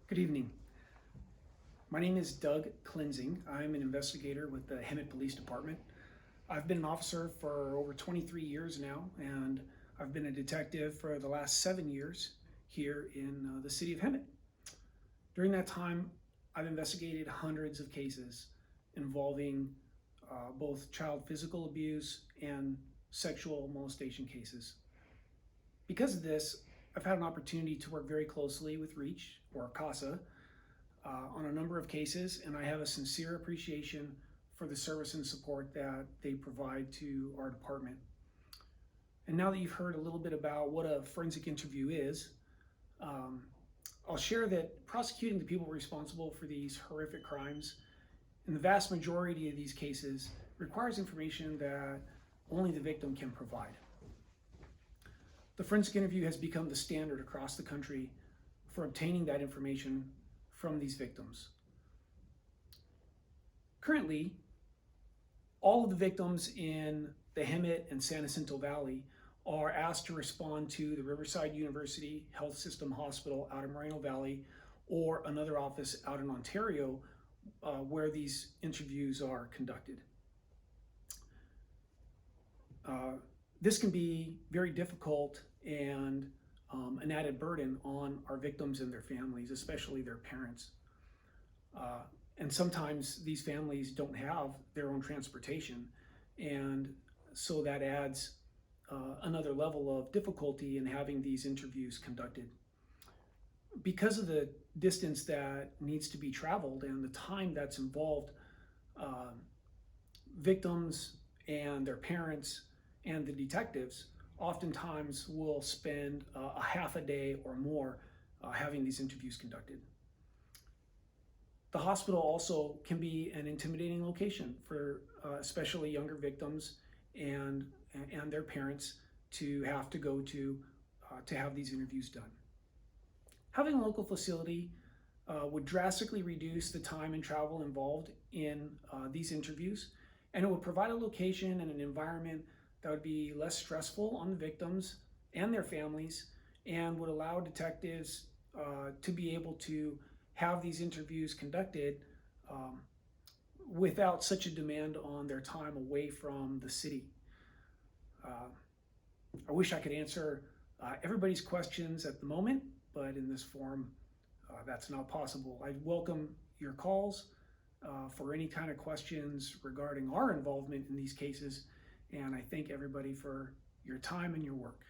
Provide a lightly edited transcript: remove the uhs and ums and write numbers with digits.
Good evening. My name is Doug Cleansing. I'm an investigator with the Hemet Police Department. I've been an officer for over 23 years now, and I've been a detective for the last 7 years here in the city of Hemet. During that time, I've investigated hundreds of cases involving both child physical abuse and sexual molestation cases. Because of this, I've had an opportunity to work very closely with REACH, or CASA, on a number of cases, and I have a sincere appreciation for the service and support that they provide to our department. And now that you've heard a little bit about what a forensic interview is, I'll share that prosecuting the people responsible for these horrific crimes, in the vast majority of these cases, requires information that only the victim can provide. The forensic interview has become the standard across the country for obtaining that information from these victims. Currently, all of the victims in the Hemet and San Jacinto Valley are asked to respond to the Riverside University Health System Hospital out in Moreno Valley or another office out in Ontario where these interviews are conducted. This can be very difficult and an added burden on our victims and their families, especially their parents. And sometimes these families don't have their own transportation, and so that adds another level of difficulty in having these interviews conducted. Because of the distance that needs to be traveled and the time that's involved, victims and their parents and the detectives oftentimes will spend a half a day or more having these interviews conducted. The hospital also can be an intimidating location for especially younger victims and their parents to have to go to have these interviews done. Having a local facility would drastically reduce the time and travel involved in these interviews, and it would provide a location and an environment that would be less stressful on the victims and their families, and would allow detectives to be able to have these interviews conducted without such a demand on their time away from the city. I wish I could answer everybody's questions at the moment, but in this forum, that's not possible. I welcome your calls for any kind of questions regarding our involvement in these cases, and I thank everybody for your time and your work.